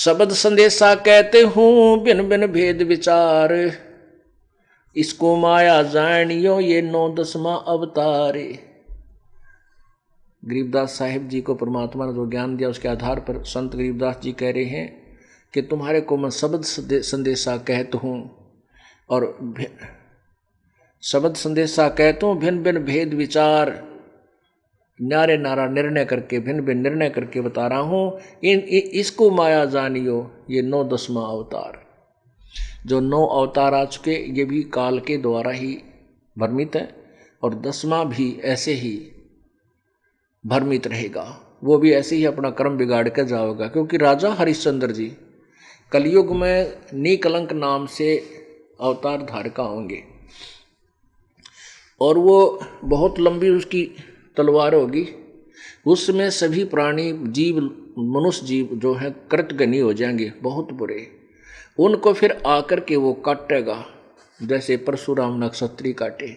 शब्द संदेशा कहते हूँ भिन्न भिन्न भेद विचार, इसको माया जानियो ये 9-10वां अवतार। गरीबदास साहिब जी को परमात्मा ने जो ज्ञान दिया उसके आधार पर संत गरीबदास जी कह रहे हैं कि तुम्हारे को मैं शब्द संदेशा कहता हूँ, और शब्द संदेशा कहता हूँ भिन्न भिन्न भेद विचार, नारे नारा निर्णय करके भिन्न भिन्न निर्णय करके बता रहा हूँ। इसको माया जानियो ये 9-10वां अवतार। जो 9 अवतार आ चुके ये भी काल के द्वारा ही भ्रमित है, और 10वां भी ऐसे ही भ्रमित रहेगा, वो भी ऐसे ही अपना कर्म बिगाड़ कर जाओगा। क्योंकि राजा हरिश्चंद्र जी कलयुग में निकलंक नाम से अवतार धारका होंगे, और वो बहुत लंबी उसकी तलवार होगी। उसमें सभी प्राणी जीव मनुष्य जीव जो हैं कृतघ्नी हो जाएंगे, बहुत बुरे। उनको फिर आकर के वो काटेगा जैसे परशुराम नक्षत्री काटे।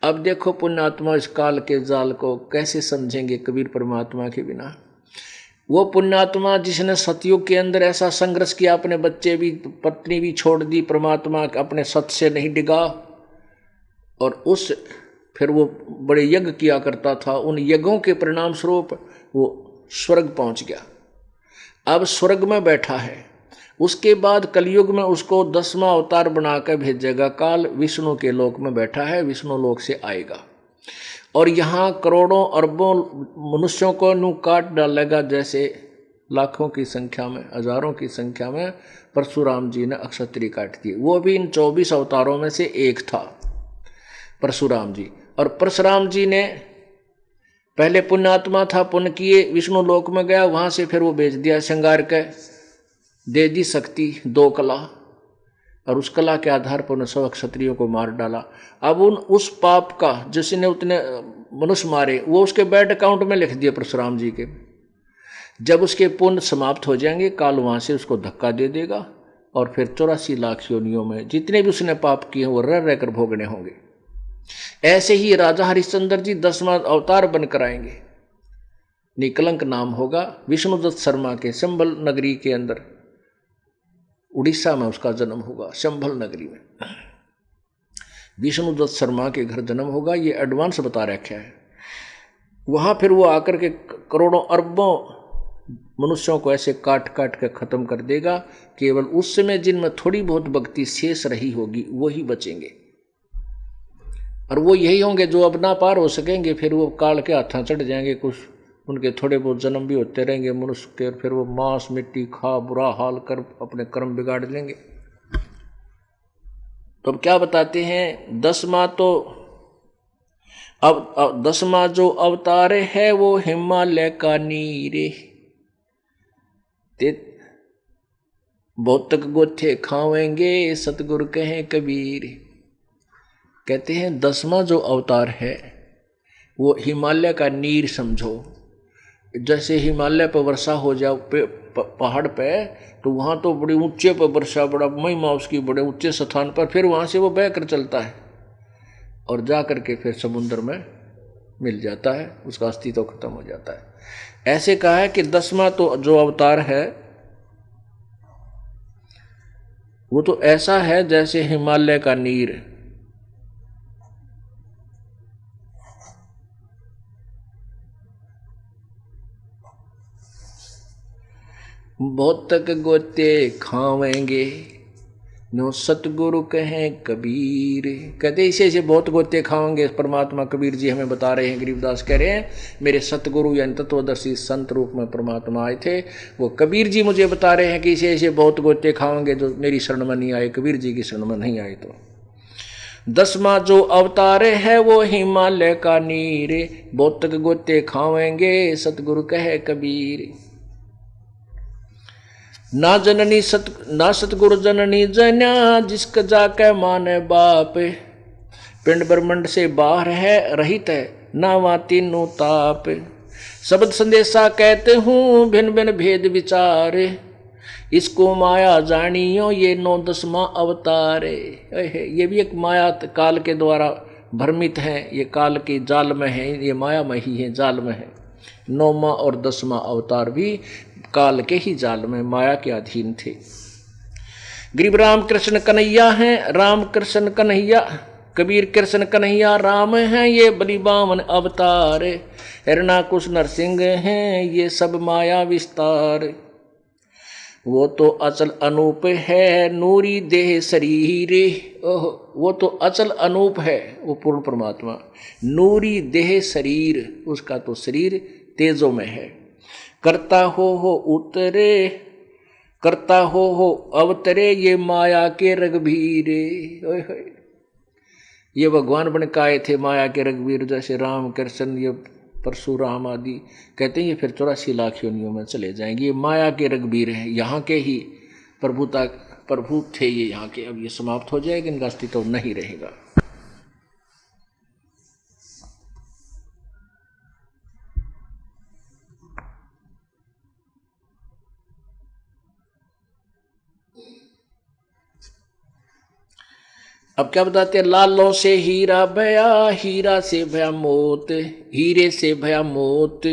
अब देखो पुण्यात्मा इस काल के जाल को कैसे समझेंगे कबीर परमात्मा के बिना। वो पुण्यात्मा जिसने सतयुग के अंदर ऐसा संघर्ष किया, अपने बच्चे भी पत्नी भी छोड़ दी, परमात्मा अपने सत से नहीं डिगा, और उस फिर वो बड़े यज्ञ किया करता था। उन यज्ञों के परिणाम स्वरूप वो स्वर्ग पहुंच गया, अब स्वर्ग में बैठा है। उसके बाद कलयुग में उसको 10वां अवतार बनाकर भेजेगा। काल विष्णु के लोक में बैठा है, विष्णु लोक से आएगा और यहाँ करोड़ों अरबों मनुष्यों को नू काट डालेगा, जैसे लाखों की संख्या में हजारों की संख्या में परशुराम जी ने अक्षत्री काट दी। वो भी इन 24 अवतारों में से एक था परशुराम जी। और परशुराम जी ने पहले पुण्यात्मा था, पुण्य किए, विष्णु लोक में गया, वहां से फिर वो बेच दिया, श्रृंगार के दे दी शक्ति 2 कला, और उस कला के आधार पर उन्हें 100 क्षत्रियों को मार डाला। अब उस पाप का जिसने उतने मनुष्य मारे वो उसके बैंक अकाउंट में लिख दिया परशुराम जी के। जब उसके पुण्य समाप्त हो जाएंगे काल वहां से उसको धक्का दे देगा, और फिर 84 लाख योनियों में जितने भी उसने पाप किए वो रह रहकर भोगने होंगे। ऐसे ही राजा हरिश्चंद्र जी 10वां अवतार बनकर आएंगे। निकलंक नाम होगा। विष्णुदत्त शर्मा के संभल नगरी के अंदर, उड़ीसा में उसका जन्म होगा। संभल नगरी में विष्णुदत्त शर्मा के घर जन्म होगा, ये एडवांस बता रखा है। वहां फिर वो आकर के करोड़ों अरबों मनुष्यों को ऐसे काट काट कर खत्म कर देगा। केवल उस समय जिनमें थोड़ी बहुत भक्ति शेष रही होगी वही बचेंगे, और वो यही होंगे जो अब ना पार हो सकेंगे। फिर वो काल के हाथों चढ़ जाएंगे, कुछ उनके थोड़े बहुत जन्म भी होते रहेंगे मनुष्य के, और फिर वो मांस मिट्टी खा बुरा हाल कर अपने कर्म बिगाड़ लेंगे। तो अब क्या बताते हैं, 10वां तो अब 10वां जो अवतार है वो हिमालय का नीरे, भौतक गोथे खावेंगे सतगुरु कहे कबीर। कहते हैं 10वां जो अवतार है वो हिमालय का नीर समझो। जैसे हिमालय पर वर्षा हो जाओ पहाड़ पे, तो वहाँ तो बड़े ऊंचे पर वर्षा, बड़ा महिमा उसकी, बड़े ऊंचे स्थान पर, फिर वहाँ से वो बह कर चलता है और जा कर के फिर समुद्र में मिल जाता है, उसका अस्तित्व तो खत्म हो जाता है। ऐसे कहा है कि 10वां तो जो अवतार है वो तो ऐसा है जैसे हिमालय का नीर। भौतक गोते खावेंगे नो सतगुरु कहें कबीर। कहते इसे ऐसे बहुत गोते खाएंगे। परमात्मा कबीर जी हमें बता रहे हैं, गरीबदास कह रहे हैं मेरे सतगुरु यानी तत्वदर्शी संत रूप में परमात्मा आए थे, वो कबीर जी मुझे बता रहे हैं कि इसे ऐसे बहुत गोते खाएंगे जो मेरी शरण में नहीं आए, कबीर जी की शरण में नहीं आए। तो 10वां जो अवतार है वो हिमालय का नीर, भौतक गोते खावेंगे सतगुरु कहे कबीर। ना जननी ना सतगुरु जननी जन्या, जिसका जाके माने बाप, पिंड ब्रह्मंड से बाहर है रहित है ना वहाँ तीनों ताप। शब्द संदेशा कहते हूँ भिन्न भिन्न भेद विचार, इसको माया जानियो ये 9-10वां अवतार। ये भी एक माया काल के द्वारा भ्रमित है, ये काल के जाल में है, ये माया में ही है, जाल में है। 9वां और 10वां अवतार भी काल के ही जाल में माया के अधीन थे। गरीब राम कृष्ण कन्हैया हैं, राम कृष्ण कन्हैया, कबीर कृष्ण कन्हैया राम हैं, ये बलि बामन अवतार, हिरणाकुश नरसिंह हैं, ये सब माया विस्तार। वो तो अचल अनूप है, नूरी देह शरीर, ओह वो तो अचल अनूप है, वो पूर्ण परमात्मा, नूरी देह शरीर, उसका तो शरीर तेजों में है। करता हो उतरे, करता हो अवतरे, ये माया के रघुवीर। ये भगवान बन के आए थे माया के रघुवीर, जैसे राम कृष्ण ये परशुराम आदि कहते हैं, ये फिर 84 लाख योनियों में चले जाएंगे। ये माया के रघुवीर हैं, यहाँ के ही प्रभु थे ये यहाँ के। अब ये समाप्त हो जाएगा, इनका अस्तित्व नहीं रहेगा। अब क्या बताते हैं, लालों से हीरा भया, हीरा से भया मोत, हीरे से भया मोत,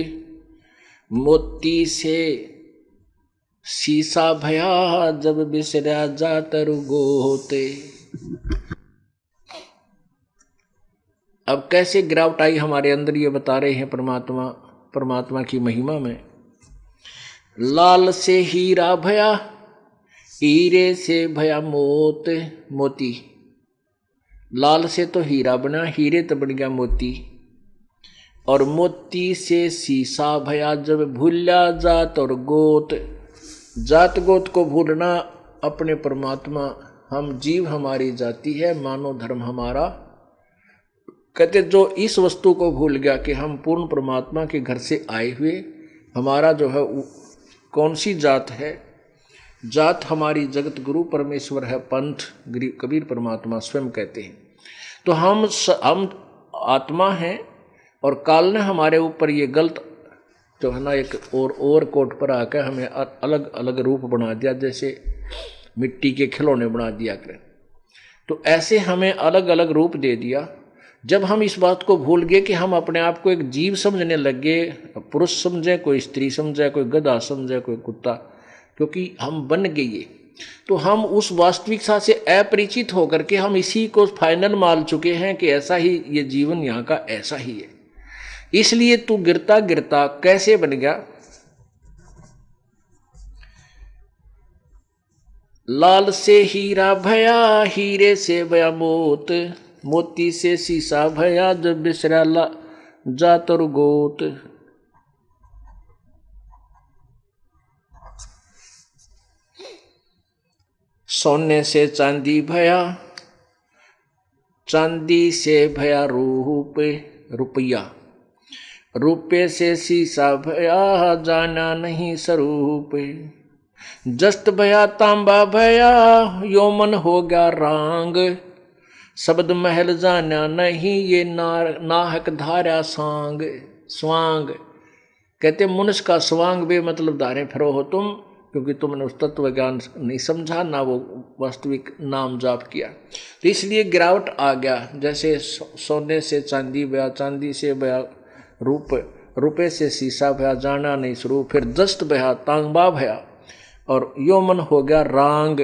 मोती से शीशा भया, जब बिसरा जात रुगोते। अब कैसे गिरावट आई हमारे अंदर, ये बता रहे हैं परमात्मा की महिमा में। लाल से हीरा भया, हीरे से भया मोत, मोती, लाल से तो हीरा बना, हीरे तो बन गया मोती, और मोती से शीशा भया, जब भूला जात और गोत। जात गोत को भूलना, अपने परमात्मा, हम जीव हमारी जाति है, मानव धर्म हमारा। कहते जो इस वस्तु को भूल गया कि हम पूर्ण परमात्मा के घर से आए हुए, हमारा जो है कौन सी जात है, जात हमारी जगत गुरु परमेश्वर है, पंथ कबीर परमात्मा स्वयं कहते हैं। तो हम आत्मा हैं, और काल ने हमारे ऊपर ये गलत जो है ना एक और कोट पर आकर हमें अलग अलग रूप बना दिया, जैसे मिट्टी के खिलौने बना दिया करें। तो ऐसे हमें अलग अलग रूप दे दिया। जब हम इस बात को भूल गए कि हम अपने आप को एक जीव समझने लगे, पुरुष समझे, कोई स्त्री समझे, कोई गधा समझे, कोई कुत्ता, क्योंकि हम बन गए, तो हम उस वास्तविकता से अपरिचित होकर के हम इसी को फाइनल मान चुके हैं कि ऐसा ही ये जीवन यहाँ का ऐसा ही है। इसलिए तू गिरता गिरता कैसे बन गया। लाल से हीरा भया, हीरे से भया मोत, मोती से शीशा भया, जब बिसरा जात और गोत। सोने से चांदी भया, चांदी से भया रूप, रुपया, रुपये से शीशा भया, जाना नहीं स्वरूप। जस्त भया तांबा भया, यौमन हो गया रांग, शब्द महल जाना नहीं, ये नाहक धारा सांग। स्वांग कहते मनुष्य का स्वांग बे मतलब धारे फिरो हो तुम, क्योंकि तुमने उस तत्व ज्ञान नहीं समझा, ना वो वास्तविक नाम जाप किया। तो इसलिए गिरावट आ गया। जैसे सोने से चांदी भया, चांदी से भया रूप, रुपये से शीशा भया, जाना नहीं स्वरूप। फिर दस्त भया, तांबा भया, और यौमन हो गया रांग,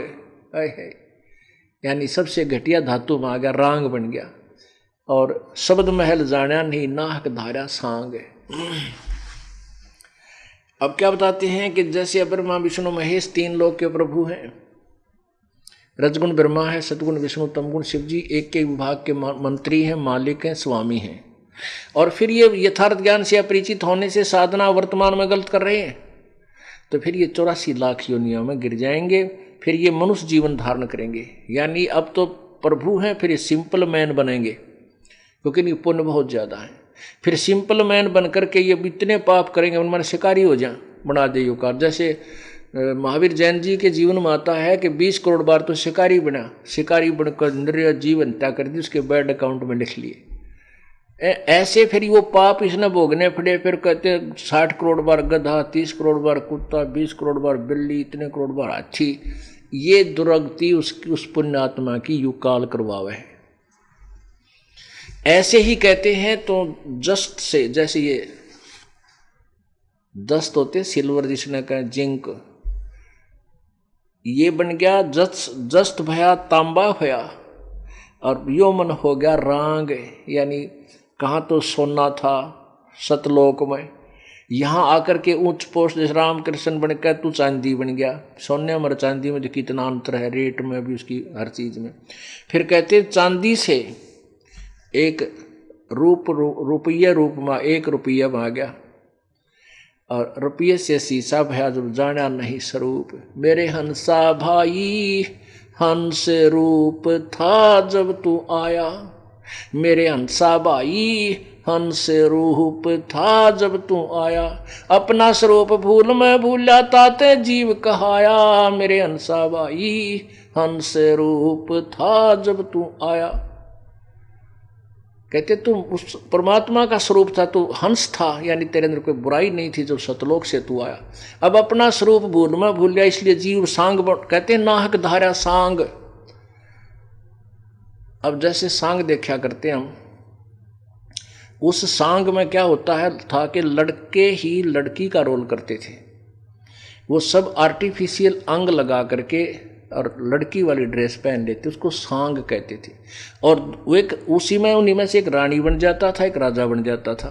यानी सबसे घटिया धातु में आ गया, रांग बन गया। और शब्द महल जाना नहीं, नाहक धारा सांग। अब क्या बताते हैं कि जैसे ब्रह्मा विष्णु महेश 3 लोक के प्रभु हैं, रजगुण ब्रह्मा है, सतगुण विष्णु, तमगुण शिव जी, एक के विभाग के मंत्री हैं, मालिक हैं, स्वामी हैं। और फिर ये यथार्थ ज्ञान से अपरिचित होने से साधना वर्तमान में गलत कर रहे हैं, तो फिर ये 84 लाख योनियों में गिर जाएंगे। फिर ये मनुष्य जीवन धारण करेंगे, यानी अब तो प्रभु हैं, फिर ये सिंपल मैन बनेंगे, क्योंकि इनकी पुण्य बहुत ज़्यादा है। फिर सिंपल मैन बन करके ये इतने पाप करेंगे, उनमें शिकारी हो जाए, बना दे युकार। जैसे महावीर जैन जी के जीवन में आता है कि 20 करोड़ बार तो शिकारी बना, शिकारी बनकर निर्य जीव हत्या कर दी, उसके बैड अकाउंट में लिख लिए। ऐसे फिर वो पाप इसने भोगने पड़े। फिर कहते 60 करोड़ बार गधा, 30 करोड़ बार कुत्ता, 20 करोड़ बार बिल्ली, इतने करोड़ बार हाथी। ये दुर्गति उस पुण्यात्मा की युकाल करवावे है। ऐसे ही कहते हैं। तो जस्ट से जैसे ये जस्त होते सिल्वर, जिसने कहा जिंक, ये बन गया जस्त भया तांबा होया, और यो मन हो गया रांग, यानी कहाँ तो सोना था सतलोक में, यहाँ आकर के उच्च पोस्ट जैसे रामकृष्ण बन गया, तू चांदी बन गया। सोने और चांदी में जो कितना अंतर है, रेट में भी, उसकी हर चीज में। फिर कहते चांदी से एक रुपये रूप में 1 रुपया आ गया, और रुपये से शीशा भया जब जाना नहीं स्वरूप। मेरे हंसा भाई हंस रूप था जब तू आया, मेरे हंसा भाई हंस रूप था जब तू आया, अपना स्वरूप भूल मैं भूला ताते जीव कहाया, मेरे हंसा भाई हंस रूप था जब तू आया। कहते तुम उस परमात्मा का स्वरूप था, तू हंस था, यानी तेरे अंदर कोई बुराई नहीं थी जब सतलोक से तू आया। अब अपना स्वरूप भूल में भूल गया, इसलिए जीव सांग कहते नाहक धारा सांग। अब जैसे सांग देखा करते हम, उस सांग में क्या होता है था कि लड़के ही लड़की का रोल करते थे, वो सब आर्टिफिशियल अंग लगा करके और लड़की वाली ड्रेस पहन लेते, उसको सांग कहते थे। और वो एक उसी में उन्हीं में से एक रानी बन जाता था, एक राजा बन जाता था।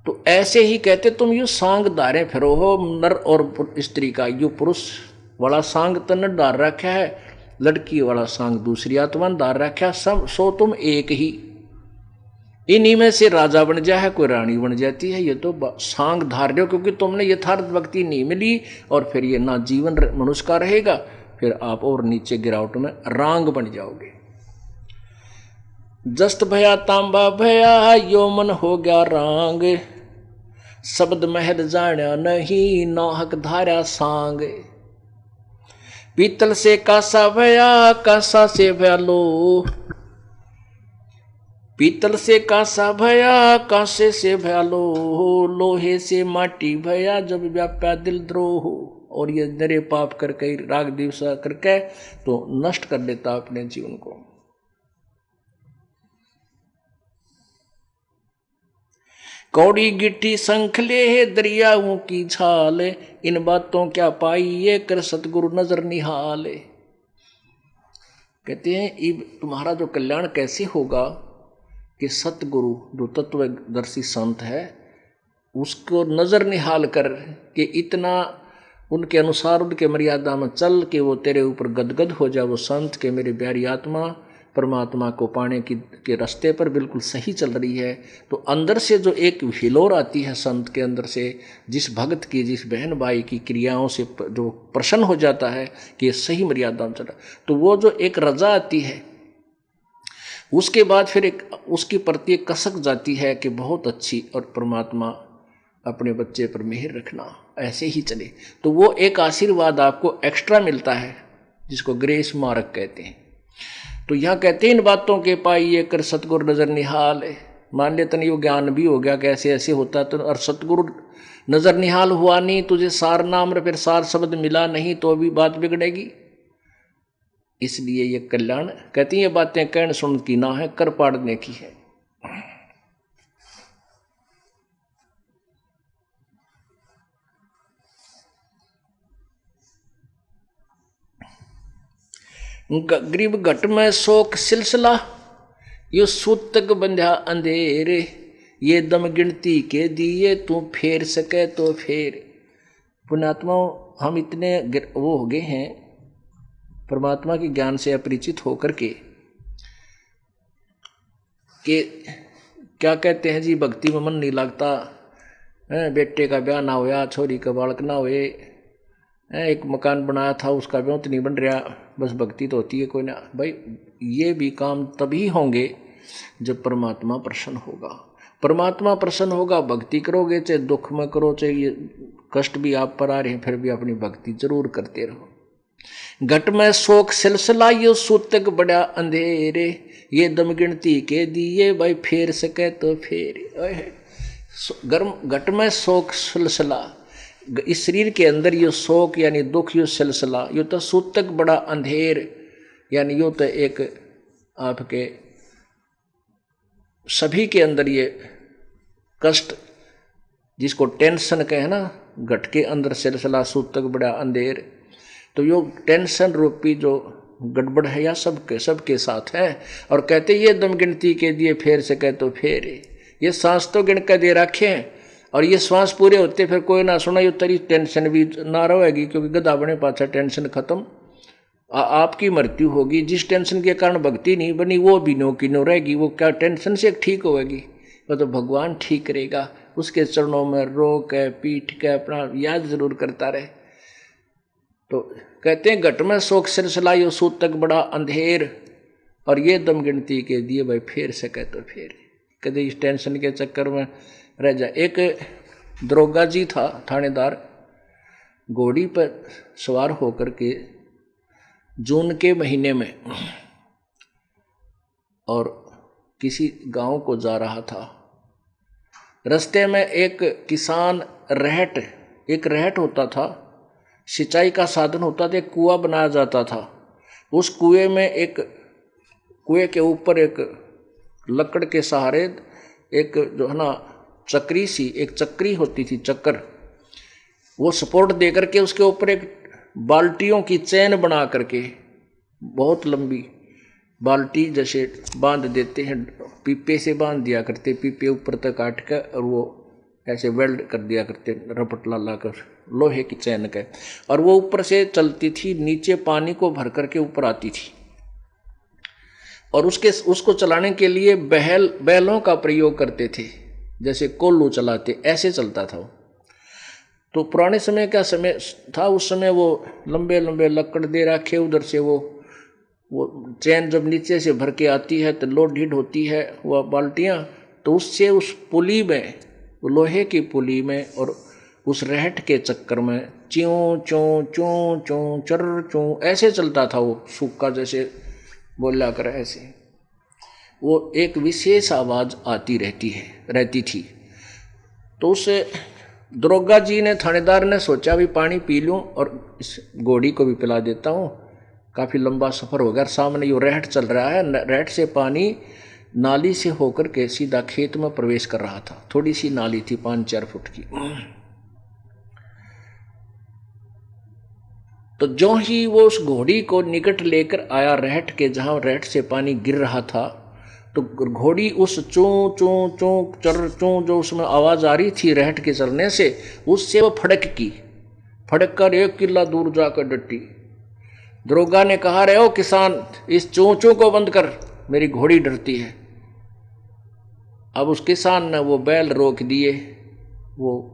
तो ऐसे ही कहते तुम यो सांग धारे फिरो हो, नर और स्त्री का, यो पुरुष वाला सांग तन डार रखा है, लड़की वाला सांग दूसरी आत्मा डार रखा, सब सो तुम एक ही। इन्हीं में से राजा बन जाए है, कोई रानी बन जाती है, ये तो सांग धार रहे हो, क्योंकि तुमने यथार्थ भक्ति नहीं मिली, और फिर ये ना जीवन मनुष्य का रहेगा, फिर आप और नीचे गिरावट में रांग बन जाओगे। जस्त भया तांबा भया यो मन हो गया रांग, शब्द महल जाना नहीं नाहक धारा सांग, पीतल से कासा भया कासा से भया लो, पीतल से कांसा भया कांसे से भया लोह, लोहे से माटी भया जब व्याप्या दिल द्रोह। और ये नरे पाप करके राग दिवसा करके तो नष्ट कर देता अपने जीवन को। कौड़ी गिट्टी संखले दरियाओं की छाल, इन बातों क्या पाई ये कर सतगुरु नजर निहाल। कहते हैं इब तुम्हारा जो कल्याण कैसे होगा कि सतगुरु जो तत्वदर्शी संत है उसको नजर निहाल कर के इतना उनके अनुसार उनके मर्यादा में चल के वो तेरे ऊपर गदगद हो जाए, वो संत के मेरी प्यारी आत्मा परमात्मा को पाने के रास्ते पर बिल्कुल सही चल रही है। तो अंदर से जो एक हिलोर आती है संत के अंदर से, जिस भक्त की जिस बहन भाई की क्रियाओं से जो प्रसन्न हो जाता है कि ये सही मर्यादा में चला, तो वो जो एक रजा आती है उसके बाद फिर एक उसकी प्रति एक कसक जाती है कि बहुत अच्छी, और परमात्मा अपने बच्चे पर मेहर रखना, ऐसे ही चले। तो वो एक आशीर्वाद आपको एक्स्ट्रा मिलता है जिसको ग्रेस मार्क कहते हैं। तो यहाँ कहते हैं इन बातों के पाई ये कर सतगुरु नजर निहाल है। मान लेते नहीं वो ज्ञान भी हो गया कैसे ऐसे होता तो, और सतगुरु नजर निहाल हुआ नहीं, तुझे सार नाम फिर सार शब्द मिला नहीं, तो भी बात बिगड़ेगी। इसलिए ये कल्याण कहती ये बातें कहन सुन की ना है, कर पाड़ने की है। गरीब घट में शोक सिलसिला, यो सूतक बंध्या अंधेरे, ये दम गिनती के दिए तू फेर सके तो फेर। पुण्यात्माओं हम इतने वो हो गए हैं परमात्मा के ज्ञान से अपरिचित होकर के कि क्या कहते हैं जी, भक्ति में मन नहीं लगता, बेटे का ब्याह ना होया, छोरी का बालक ना हुए, एक मकान बनाया था उसका ब्याह तो नहीं बन रहा, बस भक्ति तो होती है कोई ना। भाई ये भी काम तभी होंगे जब परमात्मा प्रसन्न होगा। परमात्मा प्रसन्न होगा, भक्ति करोगे, चाहे दुख में करो, चाहे ये कष्ट भी आप पर आ रहे हैं, फिर भी अपनी भक्ति जरूर करते रहो। घट में शोक सिलसिला, यो सूतक बड़ा अंधेरे, ये दम गिनती के दिए, भाई फेर सके तो फेर। गर्म घट में शोक सिलसिला, इस शरीर के अंदर यो शोक यानी दुख, यो सिलसिला, यो तो सूतक बड़ा अंधेर, यानी यो तो एक आपके सभी के अंदर ये कष्ट जिसको टेंशन कहे ना, घट के अंदर सिलसिला सूतक बड़ा अंधेर। तो यो टेंशन रूपी जो गड़बड़ है या सबके साथ है। और कहते ये दम गिनती के दिए फेर से कह तो फेर, ये सांस तो गिन के दे रखे हैं और ये श्वास पूरे होते फिर कोई ना सुना, ये तेरी टेंशन भी ना रहेगी, क्योंकि गधा बने पाछा टेंशन खत्म। आपकी मृत्यु होगी। जिस टेंशन के कारण भक्ति नहीं बनी वो भी नो की नो रहेगी। वो क्या टेंशन से ठीक होगी? वो तो भगवान ठीक करेगा। उसके चरणों में रो के पीठ के अपना याद जरूर करता रहे। तो कहते हैं घट में शोक सिलसिला यो सूतक बड़ा अंधेर, और ये दम गिनती के दिए भाई फेर सके तो फेर। कदे इस टेंशन के चक्कर में रह जाए। एक दरोगा जी था थानेदार, घोड़ी पर सवार होकर के जून के महीने में और किसी गांव को जा रहा था। रास्ते में एक किसान एक रहट होता था, सिंचाई का साधन होता था, एक कुआं बनाया जाता था। उस कुएं के ऊपर एक लकड़ के सहारे एक जो है ना चक्री होती थी, चक्कर, वो सपोर्ट दे करके उसके ऊपर एक बाल्टियों की चैन बना करके, बहुत लंबी बाल्टी जैसे बांध देते हैं, पीपे से बांध दिया करते, पीपे ऊपर तक काट कर और वो ऐसे वेल्ड कर दिया करते रपट ला कर लोहे की चैन के, और वो ऊपर से चलती थी, नीचे पानी को भर करके ऊपर आती थी। और उसको चलाने के लिए बैलों का प्रयोग करते थे, जैसे कोल्लू चलाते, ऐसे चलता था वो। तो पुराने समय का समय था, उस समय वो लंबे लंबे लकड़ दे रखे, उधर से वो चैन जब नीचे से भर के आती है तो लोड ढीड होती है वह बाल्टियाँ, तो उससे उस पुली में, लोहे की पुली में और उस रहट के चक्कर में च्यों चों चों चों चर चों ऐसे चलता था वो, सूखा जैसे बोला कर ऐसे, वो एक विशेष आवाज़ आती रहती थी। तो उस दरोगा जी ने, थानेदार ने सोचा भी पानी पी लूँ और इस घोड़ी को भी पिला देता हूँ, काफ़ी लंबा सफ़र हो गया। सामने यो रहट चल रहा है, रहट से पानी नाली से होकर के सीधा खेत में प्रवेश कर रहा था। थोड़ी सी नाली थी 5-4 फुट की। तो जो ही वो उस घोड़ी को निकट लेकर आया रहट के, जहाँ रहट से पानी गिर रहा था, तो घोड़ी उस चों चों चों चर चों जो उसमें आवाज़ आ रही थी रहट के चलने से, उससे वो फड़क कर 1 किला दूर जाकर डटी। दरोगा ने कहा, रे ओ किसान, इस चों चों को बंद कर, मेरी घोड़ी डरती है। अब उस किसान ने वो बैल रोक दिए, वो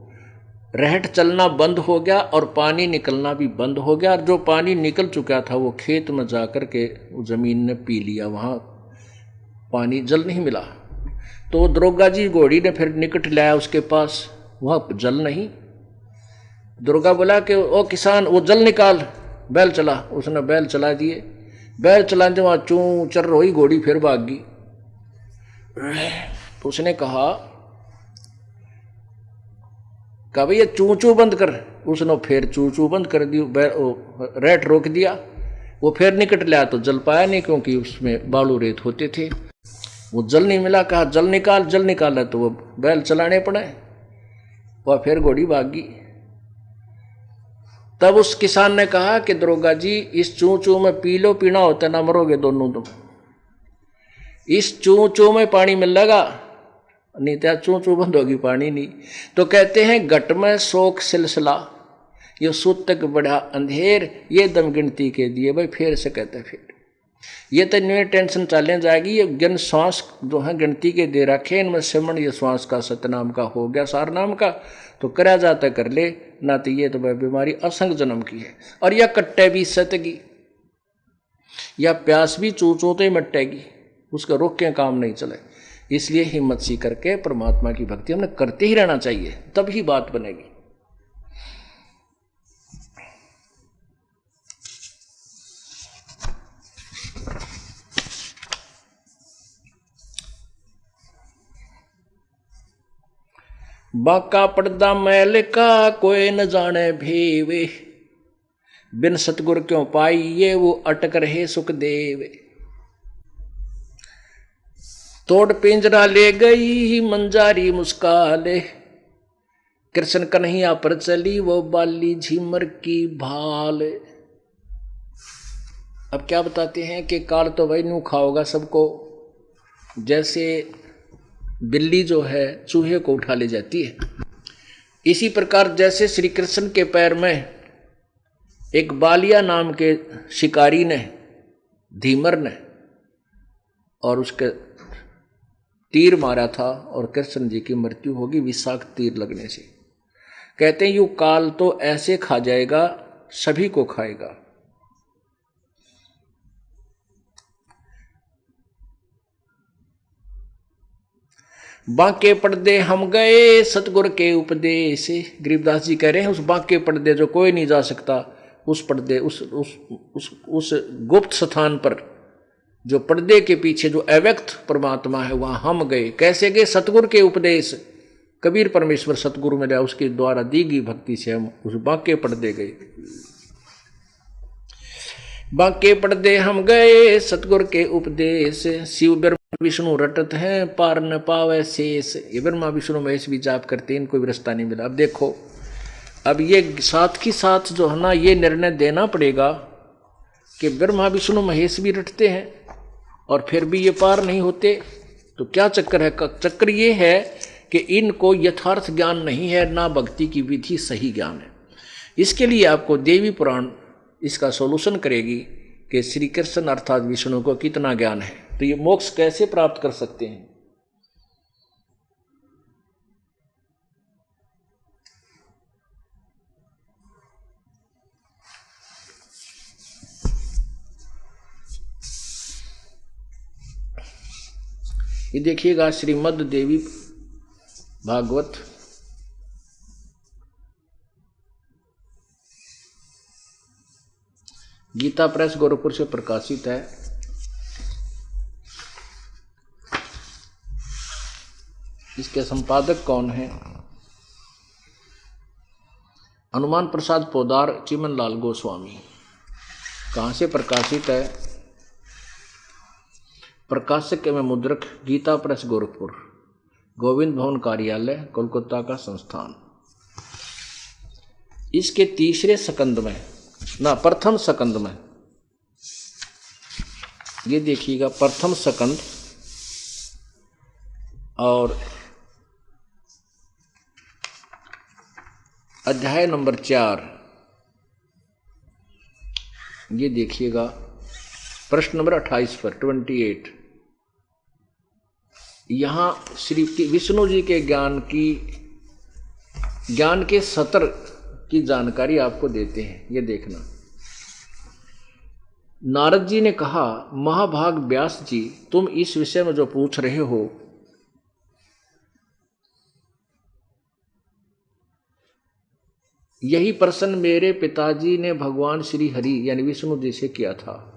रहट चलना बंद हो गया और पानी निकलना भी बंद हो गया। और जो पानी निकल चुका था वो खेत में जाकर के जमीन ने पी लिया, वहाँ पानी जल नहीं मिला। तो दरोगा जी घोड़ी ने फिर निकट लाया उसके पास, वहाँ जल नहीं। दरोगा बोला कि ओ किसान, वो जल निकाल, बैल चला। उसने बैल चला दिए, बैल चलाते वहाँ चूं चर रही, घोड़ी फिर भाग गई। तो उसने कहा भाई ये चूं चूं बंद कर। उसने फिर चूं चूं बंद कर दी, रेट रोक दिया। वो फिर निकट लिया तो जल पाया नहीं, क्योंकि उसमें बालू रेत होते थे, वो जल नहीं मिला। कहा जल निकाल, तो वो बैल चलाने पड़े, वह फिर घोड़ी भाग गई। तब उस किसान ने कहा कि दरोगा जी, इस चूं चूं में पी लो, पीना होता ना मरोगे दोनों तुम। इस चूं चूं में पानी मिलेगा, नहीं तो चूं चूं बंद होगी, पानी नहीं। तो कहते हैं घट में शोक सिलसिला, ये सूतक बड़ा अंधेर, ये दम गिनती के दिए भाई फेर से कहते फिर। ये तो न्यू टेंशन चले जाएगी। ये जन श्वास जो है गिनती के दे रखे, इनमें सिमरण ये श्वास का सतनाम का हो गया, सार नाम का, तो करा जाता कर ले ना। तो ये तो भाई बीमारी असंग जन्म की है। और यह कट्टे भी सतगी, या प्यास भी चूचोते मट्टेगी, उसका रोक के काम नहीं चले। इसलिए हिम्मत सी करके परमात्मा की भक्ति हमने करते ही रहना चाहिए, तभी बात बनेगी। बाका पर्दा मैल का कोई न जाने भेवे, बिन सतगुर क्यों पाइये वो अटक रहे सुख देवे। तोड़ पिंजरा ले गई मंजारी मुस्काले, कृष्ण कन्हैया पर चली वो बाली झिमर की भाल। अब क्या बताते हैं कि काल तो वही नू खाओगा सबको, जैसे बिल्ली जो है चूहे को उठा ले जाती है, इसी प्रकार जैसे श्री कृष्ण के पैर में एक बालिया नाम के शिकारी ने, धीमर ने, और उसके तीर मारा था और कृष्ण जी की मृत्यु होगी विषाक्त तीर लगने से। कहते हैं यू काल तो ऐसे खा जाएगा, सभी को खाएगा। बांके पर्दे हम गए सतगुर के उपदेश। गरीबदास जी कह रहे हैं उस बांके पर्दे जो कोई नहीं जा सकता, उस पर्दे उस गुप्त स्थान पर, जो पर्दे के पीछे जो अव्यक्त परमात्मा है, वहां हम गए। कैसे गए? सतगुर के उपदेश। कबीर परमेश्वर सतगुरु मिला, उसके द्वारा दी गई भक्ति से हम उस बांके पर्दे गए। बांके पर्दे हम गए सतगुर के उपदेश। शिव ब्रह्मा विष्णु रटत हैं पार न पावे शेष। ये ब्रह्मा विष्णु महेश भी जाप करते, इनको भी रास्ता नहीं मिला। अब देखो, अब ये साथ ही साथ जो है ना, ये निर्णय देना पड़ेगा कि ब्रह्मा विष्णु महेश भी रटते हैं और फिर भी ये पार नहीं होते, तो क्या चक्कर है? चक्कर ये है कि इनको यथार्थ ज्ञान नहीं है, ना भक्ति की विधि सही ज्ञान है। इसके लिए आपको देवी पुराण इसका सॉल्यूशन करेगी कि श्री कृष्ण अर्थात विष्णु को कितना ज्ञान है, तो ये मोक्ष कैसे प्राप्त कर सकते हैं। ये देखिएगा श्रीमद् देवी भागवत गीता प्रेस गोरखपुर से प्रकाशित है। इसके संपादक कौन है? हनुमान प्रसाद पोदार, चिमन लाल गोस्वामी। कहाँ से प्रकाशित है? प्रकाशक एवं मुद्रक गीता प्रेस गोरखपुर, गोविंद भवन कार्यालय, कोलकाता का संस्थान। इसके तीसरे सकंद में ना प्रथम सकंद में, ये देखिएगा प्रथम सकंद और अध्याय नंबर 4, ये देखिएगा प्रश्न नंबर 28 पर 28। यहां श्री विष्णु जी के ज्ञान के सतर की जानकारी आपको देते हैं। ये देखना, नारद जी ने कहा, महाभाग व्यास जी, तुम इस विषय में जो पूछ रहे हो, यही प्रश्न मेरे पिताजी ने भगवान श्री हरि यानी विष्णु जी से किया था।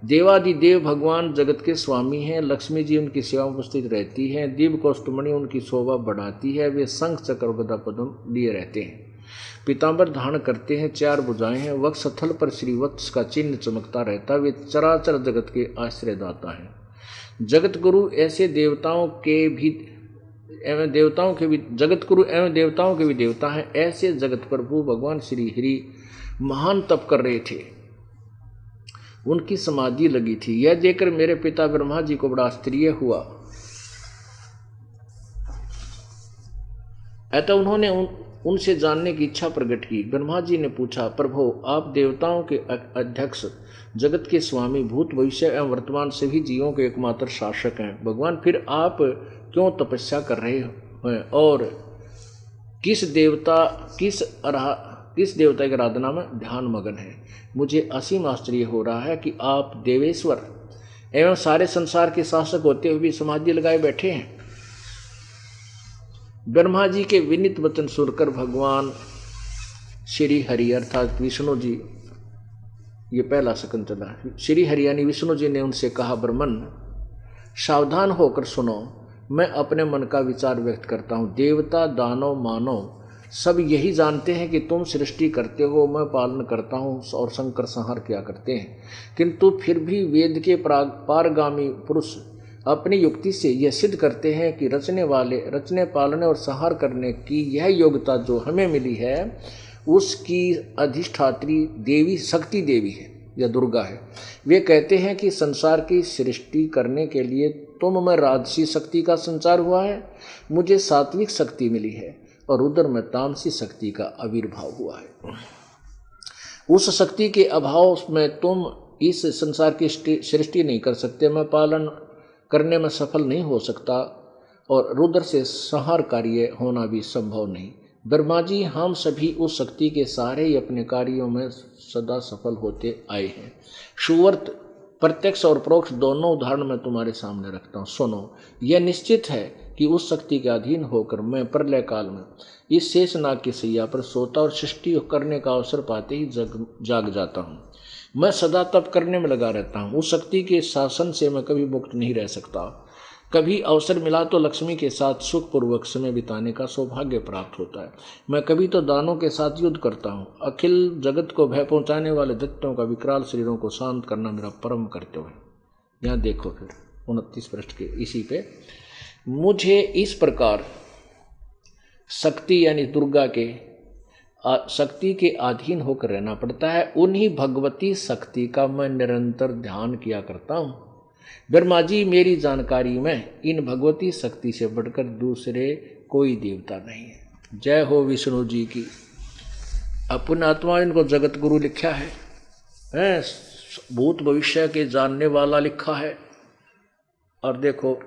देवादिदेव भगवान जगत के स्वामी हैं, लक्ष्मी जी उनकी सेवा में उपस्थित रहती हैं, दिव्य कौष्टमणि उनकी शोभा बढ़ाती है, वे शंख चक्र गदा पद्म लिए रहते हैं, पीतांबर धारण करते हैं, 4 भुजाएं हैं, वक्षस्थल पर श्रीवत्स का चिन्ह चमकता रहता है, वे चराचर जगत के आश्रयदाता हैं। जगत गुरु ऐसे देवताओं के भी जगत गुरु एवं देवताओं के भी देवता हैं। ऐसे जगत प्रभु भगवान श्री हरि महान तप कर रहे थे, उनकी समाधि लगी थी। यह देखकर मेरे पिता ब्रह्मा जी को बड़ा आश्चर्य हुआ। अतः उन्होंने उनसे जानने की इच्छा प्रकट की। ब्रह्मा जी ने पूछा, प्रभु आप देवताओं के अध्यक्ष, जगत के स्वामी, भूत भविष्य एवं वर्तमान सभी जीवों के एकमात्र शासक हैं। भगवान फिर आप क्यों तपस्या कर रहे हैं और किस देवता की आराधना में ध्यान मगन है? मुझे असीम आश्चर्य हो रहा है कि आप देवेश्वर एवं सारे संसार के शासक होते हुए भी समाधि लगाए बैठे हैं। ब्रह्मा जी के विनीत वचन सुनकर भगवान श्री हरि अर्थात विष्णु जी, ये पहला सकंद चला, श्री हरि यानी विष्णु जी ने उनसे कहा, ब्रह्मन सावधान होकर सुनो, मैं अपने मन का विचार व्यक्त करता हूँ। देवता दानव मानव सब यही जानते हैं कि तुम सृष्टि करते हो, मैं पालन करता हूँ और संकर संहार किया करते हैं, किंतु फिर भी वेद के पारगामी पुरुष अपनी युक्ति से यह सिद्ध करते हैं कि रचने पालने और संहार करने की यह योग्यता जो हमें मिली है उसकी अधिष्ठात्री देवी शक्ति देवी है या दुर्गा है। वे कहते हैं कि संसार की सृष्टि करने के लिए तुम में राजसी शक्ति का संचार हुआ है, मुझे सात्विक शक्ति मिली है और उधर में तामसी शक्ति का आविर्भाव हुआ है। उस शक्ति के अभाव में तुम इस संसार की सृष्टि नहीं कर सकते, मैं पालन करने में सफल नहीं हो सकता और रुद्र से संहार कार्य होना भी संभव नहीं। ब्रह्मा जी, हम सभी उस शक्ति के सहारे ही अपने कार्यों में सदा सफल होते आए हैं। सुवर्त प्रत्यक्ष और परोक्ष दोनों उदाहरण मैं तुम्हारे सामने रखता हूँ, सुनो। यह निश्चित है कि उस शक्ति के अधीन होकर मैं प्रलय काल में इस शेषनाग की सैया पर सोता और सृष्टि करने का अवसर पाते ही जाग जाता हूँ। मैं सदा तप करने में लगा रहता हूँ। उस शक्ति के शासन से मैं कभी मुक्त नहीं रह सकता। कभी अवसर मिला तो लक्ष्मी के साथ सुखपूर्वक समय बिताने का सौभाग्य प्राप्त होता है। मैं कभी तो दानों के साथ युद्ध करता हूँ। अखिल जगत को भय पहुँचाने वाले दैत्यों का विकराल शरीरों को शांत करना मेरा परम कर्तव्य है। यहाँ देखो फिर 29 पृष्ठ के इसी पे, मुझे इस प्रकार शक्ति यानी दुर्गा के शक्ति के अधीन होकर रहना पड़ता है। उन्हीं भगवती शक्ति का मैं निरंतर ध्यान किया करता हूँ। ब्रह्मा जी, मेरी जानकारी में इन भगवती शक्ति से बढ़कर दूसरे कोई देवता नहीं है। जय हो विष्णु जी की। अपने आत्मा इनको जगत गुरु लिखा है, भूत भविष्य के जानने वाला लिखा है। और देखो,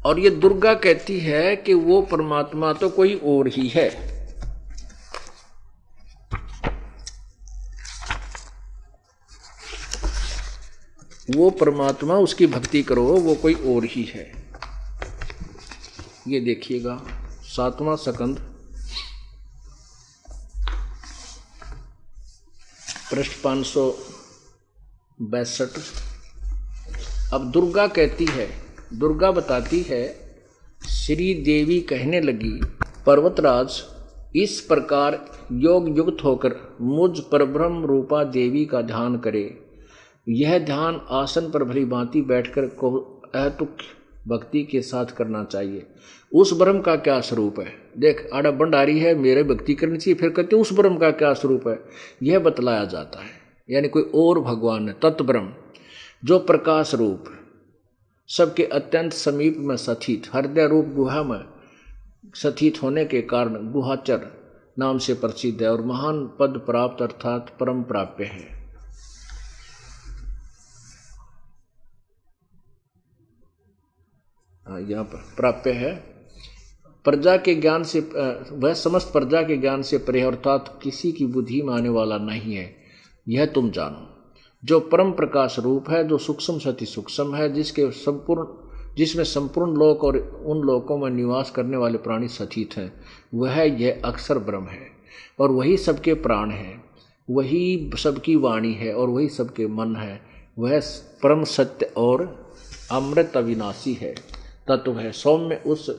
और ये दुर्गा कहती है कि वो परमात्मा तो कोई और ही है। वो परमात्मा, उसकी भक्ति करो, वो कोई और ही है। ये देखिएगा 7वां स्कंद पृष्ठ 562। अब दुर्गा कहती है, दुर्गा बताती है, श्री देवी कहने लगी, पर्वतराज इस प्रकार योग युक्त होकर मुझ परब्रह्म रूपा देवी का ध्यान करे। यह ध्यान आसन पर भली भांति बैठकर को अतुक भक्ति के साथ करना चाहिए। उस ब्रह्म का क्या स्वरूप है? देख, आड़ा भंडारी है, मेरे भक्ति करनी चाहिए, फिर कहते उस ब्रह्म का क्या स्वरूप है, यह बतलाया जाता है। यानी कोई और भगवान है, तत्व ब्रह्म जो प्रकाश रूप सबके अत्यंत समीप में स्थित हृदय रूप गुहा में स्थित होने के कारण गुहाचर नाम से प्रसिद्ध है और महान पद प्राप्त अर्थात परम प्राप्य है। यहाँ पर प्राप्य है। प्रजा के ज्ञान से वह समस्त प्रजा के ज्ञान से परे अर्थात किसी की बुद्धि में आने वाला नहीं है, यह तुम जानो। जो परम प्रकाश रूप है, जो सूक्ष्म से अति सूक्ष्म है, जिसमें संपूर्ण लोक और उन लोकों में निवास करने वाले प्राणी स्थित हैं, वह यह अक्षर ब्रह्म है और वही सबके प्राण है, वही सबकी वाणी है और वही सबके मन है। वह परम सत्य और अमृत अविनाशी है, तत्व है। सौम्य उस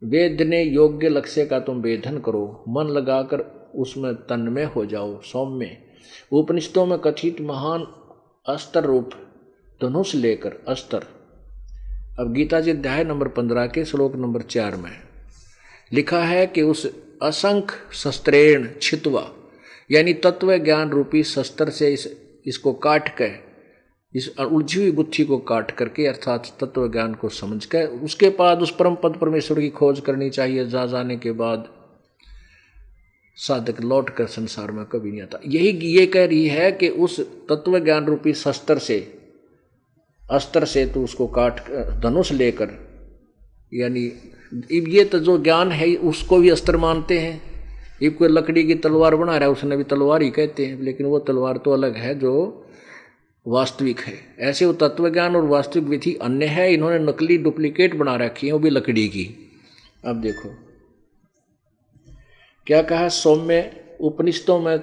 वेदने योग्य लक्ष्य का तुम वेधन करो, मन लगाकर उसमें तन्मय हो जाओ। सौम्य उपनिषदों में कथित महान अस्त्र रूप धनुष लेकर अस्त्र, अब गीता जी अध्याय नंबर 15 के श्लोक नंबर 4 में लिखा है कि उस असंख्य शस्त्रेण छित्वा, यानी तत्व ज्ञान रूपी शस्त्र से इसको काट के, इस उलझी हुई गुत्थी को काट करके अर्थात तत्व ज्ञान को समझ कर उसके बाद उस परम पद परमेश्वर की खोज करनी चाहिए। जा जाने के बाद साधक लौट कर संसार में कभी नहीं आता। यही ये कह रही है कि उस तत्व ज्ञान रूपी अस्त्र से तो उसको काट धनुष लेकर, यानी ये तो जो ज्ञान है उसको भी अस्त्र मानते हैं। ये कोई लकड़ी की तलवार बना रहा है, उसने भी तलवार ही कहते हैं, लेकिन वो तलवार तो अलग है जो वास्तविक है। ऐसे वो तत्व ज्ञान और वास्तविक विधि अन्य है। इन्होंने नकली डुप्लीकेट बना रखी है, वो भी लकड़ी की। अब देखो क्या कहा, सौम्य उपनिषदों में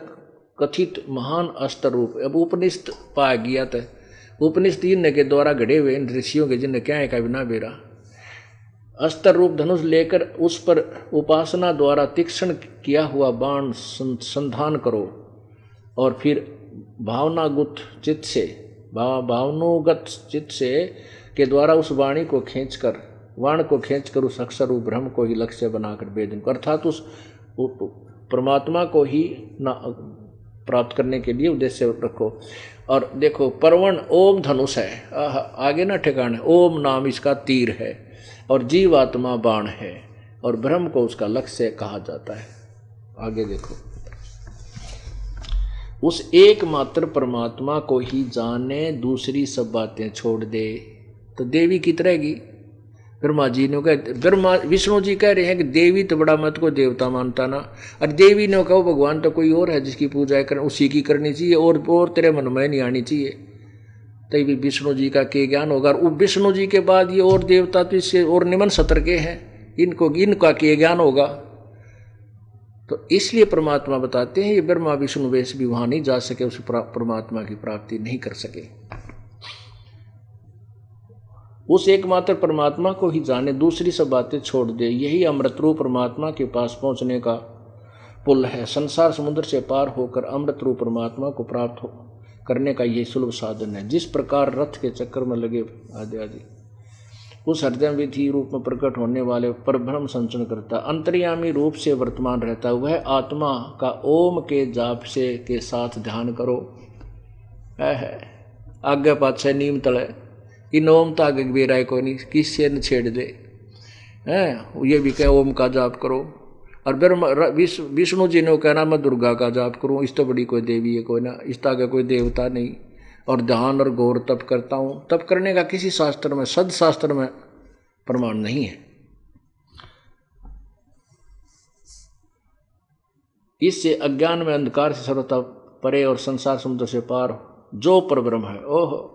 कथित महान अस्त्र रूप। अब उपनिषद पाया गया था, उपनिषद जिन के द्वारा घड़े हुए इन ऋषियों के, जिनने क्या है का बिना बेरा अस्त्र रूप धनुष लेकर उस पर उपासना द्वारा तीक्ष्ण किया हुआ बाण संधान करो और फिर भावनागुत चित्त से भावनुगत चित्त से के द्वारा उस वाणी को खींचकर उस अक्षर रूप ब्रह्म को ही लक्ष्य बनाकर वेदन को, अर्थात उस परमात्मा को ही प्राप्त करने के लिए उद्देश्य रखो। और देखो परवण ओम धनुष है, आगे ना ठिकाने, ओम नाम इसका तीर है और जीवात्मा बाण है और ब्रह्म को उसका लक्ष्य कहा जाता है। आगे देखो, उस एकमात्र परमात्मा को ही जाने, दूसरी सब बातें छोड़ दे। तो देवी की रहेगी। ब्रह्मा जी ने कहा, विष्णु जी कह रहे हैं कि देवी तो बड़ा मत को देवता मानता ना, और देवी ने कहा भगवान तो कोई और है जिसकी पूजा कर उसी की करनी चाहिए और तेरे मन में नहीं आनी चाहिए। तभी विष्णु जी का के ज्ञान होगा। और विष्णु जी के बाद ये और देवता तो इससे और निम्न सत्र के हैं, इनका के ज्ञान होगा। तो इसलिए परमात्मा बताते हैं ये ब्रह्मा विष्णु वेश भी वहां नहीं जा सके, उस परमात्मा की प्राप्ति नहीं कर सके। उस एकमात्र परमात्मा को ही जाने, दूसरी सब बातें छोड़ दे। यही अमृत रूप परमात्मा के पास पहुंचने का पुल है। संसार समुद्र से पार होकर अमृत रूप परमात्मा को प्राप्त करने का यही सुलभ साधन है। जिस प्रकार रथ के चक्कर में लगे आदि आदि उस हृदय विधि रूप में प्रकट होने वाले परब्रह्म संचरण करता, अंतर्यामी रूप से वर्तमान रहता, वह आत्मा का ओम के जाप से के साथ ध्यान करो। है आगे पाछे नीम तले इन ओम ताग बेराय को नहीं, किससे न छेड़ दे हैं। ये भी कहे ओम का जाप करो। और विष्णु जी ने कहना मैं दुर्गा का जाप करूँ, इस तो बड़ी कोई देवी है कोई ना, इस तागे कोई देवता नहीं। और ध्यान और गौर तप करता हूँ, तप करने का किसी शास्त्र में, सदशास्त्र में प्रमाण नहीं है। इससे अज्ञान में अंधकार से सर्वथा परे और संसार समुद्र से पार जो परब्रह्म है, ओहो,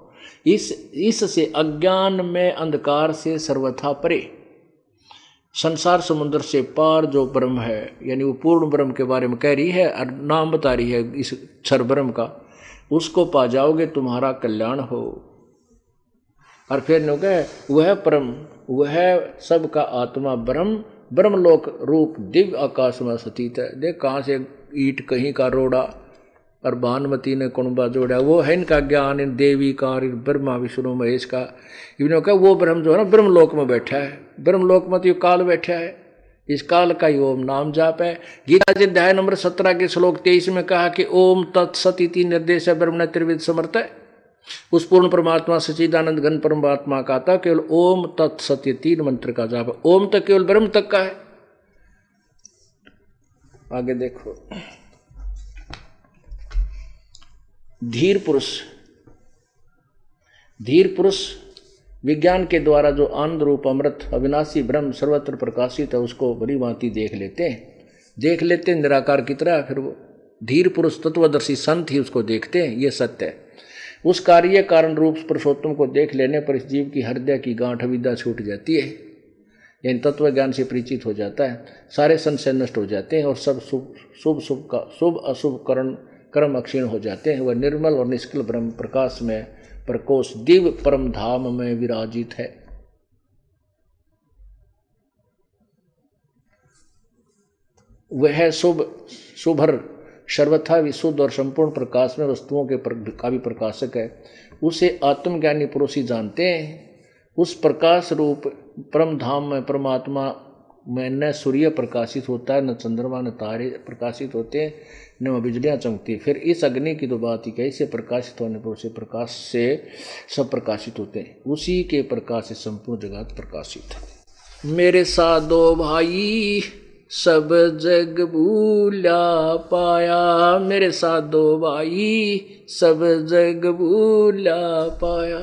इससे अज्ञान में अंधकार से सर्वथा परे, संसार समुद्र से पार जो ब्रह्म है, यानी वो पूर्ण ब्रह्म के बारे में कह रही है और नाम बता रही है इस क्षर ब्रह्म का, उसको पा जाओगे तुम्हारा कल्याण हो। और फिर नो कहे वह परम, वह सबका आत्मा ब्रह्म, ब्रह्मलोक रूप दिव्य आकाश में स्थित है। देख कहाँ से ईट कहीं का रोड़ा और भानुमती ने कुणबा जोड़ा, वो है इनका ज्ञान, इन देवी का, ब्रह्मा विष्णु महेश का। इन्होंने कहा वो ब्रह्म जो है ना ब्रह्मलोक में बैठा है, ब्रह्मलोक में तो ये काल बैठा है, इस काल का ही ओम नाम जाप है। गीता जी अध्याय नंबर 17 के श्लोक 23 में कहा कि ओम तत्सत इति निर्देश ब्रह्म त्रिविध समर्थ है। उस पूर्ण परमात्मा सच्चिदानंद घन परमात्मा का था केवल ओम तत्सत, 3 मंत्र का जाप। ओम तो केवल ब्रह्म तक का है। आगे देखो, धीर पुरुष विज्ञान के द्वारा जो आनंद रूप अमृत अविनाशी ब्रह्म सर्वत्र प्रकाशित है उसको बड़ी भांति देख लेते निराकार की तरह। फिर वो धीर पुरुष तत्वदर्शी संत ही उसको देखते हैं, ये सत्य है। उस कार्य कारण रूप पुरुषोत्तम को देख लेने पर इस जीव की हृदय की गांठ अविद्या छूट जाती है, यानी तत्व ज्ञान से परिचित हो जाता है, सारे संशय नष्ट हो जाते हैं और सब शुभ अशुभ कर्म अक्षीण हो जाते हैं। वह निर्मल और निष्कल ब्रह्म प्रकाश में प्रकोश दिव्य परम धाम में विराजित है। वह शुभर सर्वथा विशुद्ध और संपूर्ण प्रकाश में वस्तुओं के का भी प्रकाशक है। उसे आत्मज्ञानी पुरुष ही जानते हैं। उस प्रकाश रूप परम धाम में परमात्मा में न सूर्य प्रकाशित होता है, न चंद्रमा, न तारे प्रकाशित होते हैं, न बिजलियाँ चमकती। फिर इस अग्नि की तो बात ही कैसे प्रकाशित होने पर उसे प्रकाश से सब प्रकाशित होते हैं। उसी के प्रकाश से संपूर्ण जगत प्रकाशित है। मेरे साधो भाई सब जग भूला पाया, मेरे साधो भाई सब जग भूला पाया।